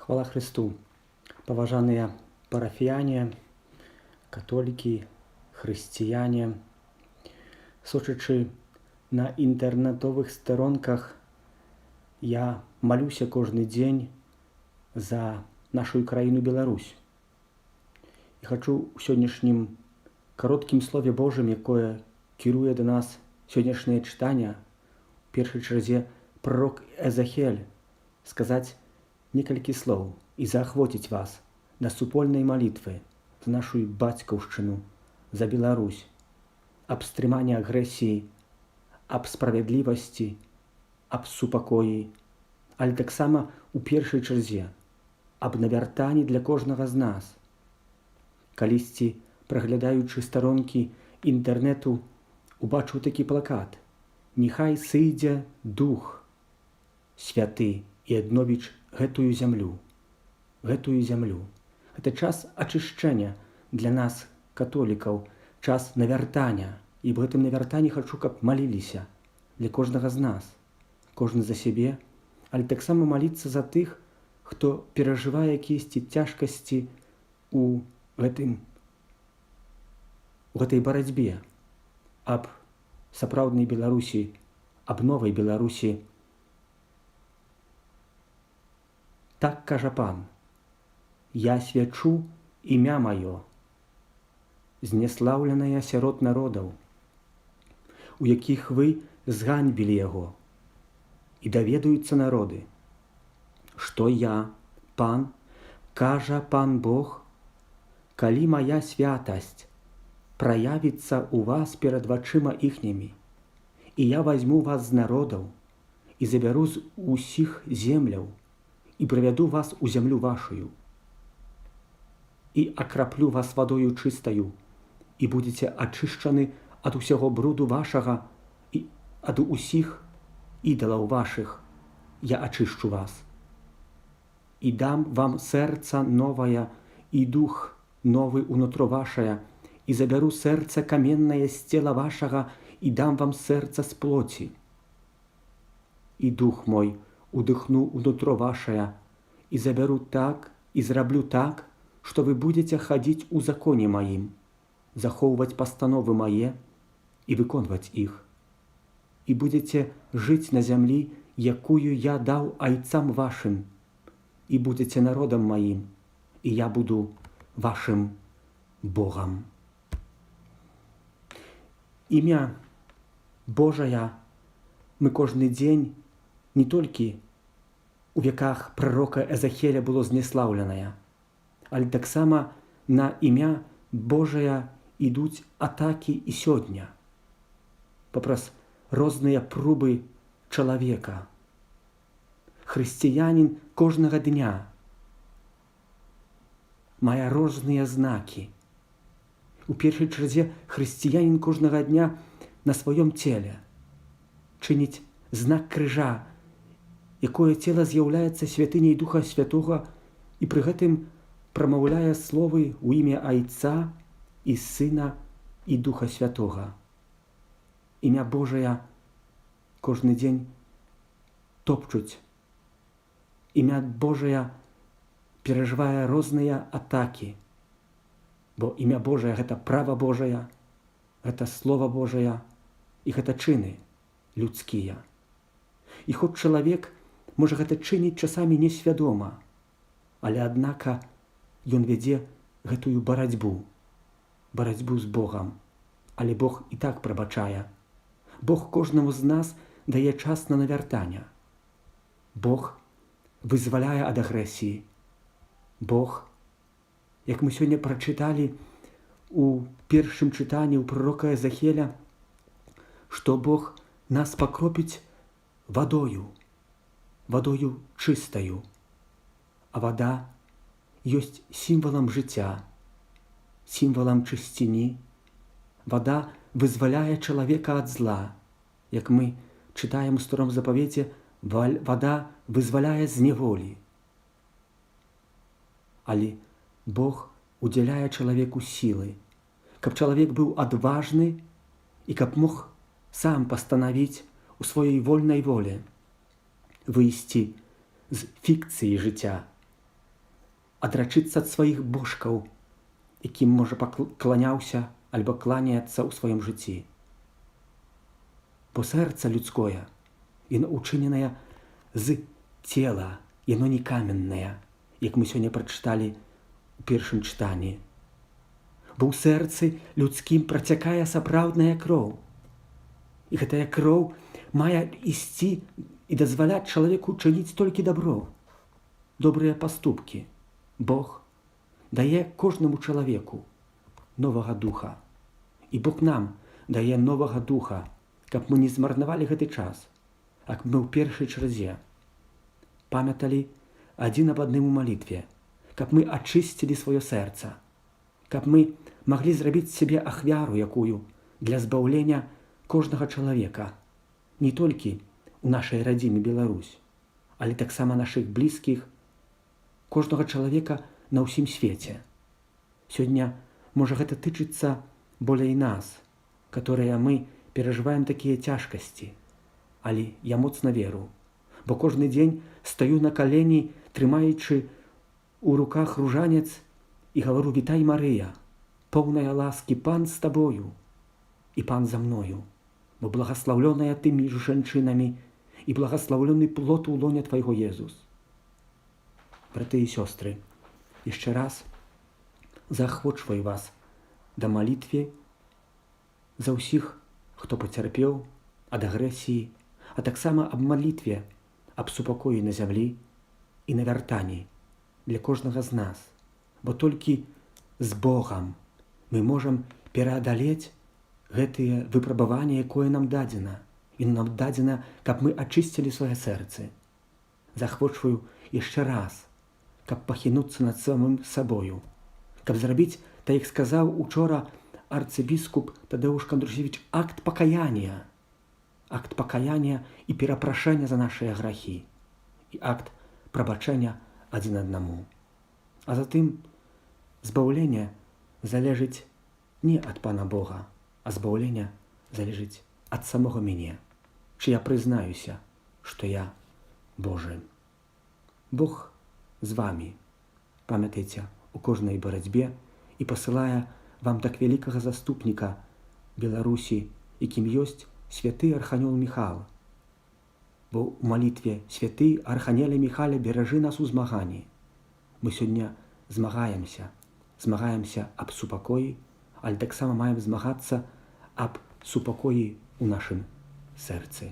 Хвала Христу! Паважаныя парафіяне, католікі, хрысціяне, сочачы на інтэрнэтовых старонках, я малюся кожны дзень за нашу краіну Беларусь. І хачу ў сённяшнім кароткім слове Божым, якое кіруе да нас сённяшняе чытанне, у першай чарзе пророк Эзахель, сказаць некалькі слоў і заахвоціць вас да супольнай малітвы за нашу бацькаўшчыну, за Беларусь, аб стрыманні агрэсіі, аб справядлівасці, аб супакоі, але таксама у першай чарзе аб навяртанні для кожнага з нас. Калісьці, праглядаючы старонкі інтэрнэту, убачыў такі плакат: «Няхай сыйдзе Дух Святы і адновіць гэтую зямлю». Гэтую зямлю. Гэта час ачышчэння для нас, католікаў, час навяртання. І в гэтым навяртанні хачу, каб маліліся для кожнага з нас. Кожны за сябе, але таксама маліцца за тых, хто перажывае якіясьці цяжкасці у гэтай барацьбе аб сапраўднай Беларусі, аб новай Беларусі. Так кажа Пан: «Я свячу імя маё, знеслаўленае сярод народаў, у якіх вы зганьбілі яго, і даведаюцца народы, што я, Пан, кажа Пан Бог, калі мая святасць праявіцца ў вас перад вачыма іхнімі, і я вазьму вас з народаў і забяру з усіх земляў і прывяду вас у зямлю вашую, і акраплю вас вадою чыстаю, і будзеце ачышчаны ад усяго бруду вашага і ад усіх ідалаў вашых я ачышчу вас. І дам вам сэрца новае і дух новы ўнутро вашае, і забяру сэрца каменнае з цела вашага і дам вам сэрца з плоці. І дух мой удыхну ўнутро вашае, і забяру так, і зраблю так, што вы будзеце хадзіць у законе маім, захоўваць пастановы мае і выконваць іх. І будзеце жыць на зямлі, якую я даў айцам вашым, і будзеце народам маім, і я буду вашым Богам». Імя Божая мы кожны дзень не толькі у веках пророка Эзахеля было знеслаўленае, але таксама на імя Божае ідуць атакі і сёння папраз розныя пробы чалавека. Хрысціянін кожнага дня мае розныя знакі. У першай чарзе хрысціянін кожнага дня на сваём целе чыніць знак крыжа, якое цела з'яўляецца святыняй Духа Святога і пры гэтым прамаўляе словы ў імя Айца і Сына і Духа Святога. Імя Божае кожны дзень топчуць. Імя Божае перажывае розныя атакі, бо імя Божае — гэта права Божае, гэта Слова Божае і гэта чыны людскія. І хоць чалавек можа гэта чыніць часамі несвядома, але аднака ён вядзе гэтую барацьбу з Богам. Але Бог і так прабачае. Бог кожнаму з нас дае час на навяртанне. Бог вызваляе ад агрэсіі. Бог, як мы сёння прачыталі у першым чытанні ў пророка Эзахеля, што Бог нас пакропіць вадою чыстаю. А вада ёсць сімвалам жыцця, сімвалам чысціні. Вада вызваляе чалавека ад зла. Як мы чытаем у Старым запавеце, вада вызваляе з няволі. Але Бог удзяляе чалавеку сілы, каб чалавек быў адважны і каб мог сам пастанавіць у сваёй вольнай волі выйсці з фікцыі жыцця адрачыцца ад сваіх божкаў, якім, можа, кланяўся альбо кланяецца ў сваім жыцці. Бо сэрца людское, яно учыненае з цела, яно не каменнае, як мы сёння прачыталі у першым чытанні. Бо ў сэрцы людскім працякае сапраўдная кроў. І гэтая кроў мае ісці і дазваляць чалавеку чыніць толькі дабро, добрыя паступкі. Бог дае кожнаму чалавеку новага духа. І Бог нам дае новага духа, каб мы не змарнавалі гэты час, а каб мы ў першай чарзе памяталі адзін аб адным у малітве, каб мы ачысцілі сваё сэрца, каб мы маглі зрабіць сябе ахвяру якую для збаўлення кожнага чалавека, не толькі у нашай радзіме Беларусь, але таксама нашых блізкіх, кожнага чалавека на ўсім свеце. Сёння, можа, гэта тычыцца болей нас, которые мы перажываем такія цяжкасці, але я моцна веру, бо кожны дзень стаю на калені, трымаючы у руках ружанец і гавару: «Вітай, Марыя, поўная ласкі, Пан з табою і Пан за мною, бо благаслаўлёная ты між жанчынамі і благаслаўлёны плод у лоне твайго, Езус». Браты і сёстры, яшчэ раз заахвочваю вас да малітвы за ўсіх, хто пацярпеў ад агрэсіі, а таксама аб малітве, аб супакоі на зямлі і на вяртанні для кожнага з нас, бо толькі з Богам мы можам пераадалець гэтыя выпрабаванні, якое нам дадзена. І нам дадзена, каб мы ачысцілі свае сэрцы. Захвочваю яшчэ раз, каб пахінуцца над самым сабою, каб зрабіць, так як сказаў учора арцыбіскуп Тадеуш Кандрусевіч, акт пакаяння і перапрашэння за нашыя грахі, і акт прабачэння адзін аднаму. А затым збаўленне залежыць не ад Пана Бога, а збаўленне залежыць ад самога мяне, чи я прызнаюся, што я Божы. Бог з вамі, памятайце, у кожнай барацьбе, і пасылае вам так вялікага заступніка Беларусі, якім ёсць святы арханёл Міхал. Бо ў малітве: «Святы арханеле Міхале, беражы нас у змаганні». Мы сёння змагаемся аб супакоі, але таксама маем змагацца аб супакоі ў нашым сэрцы.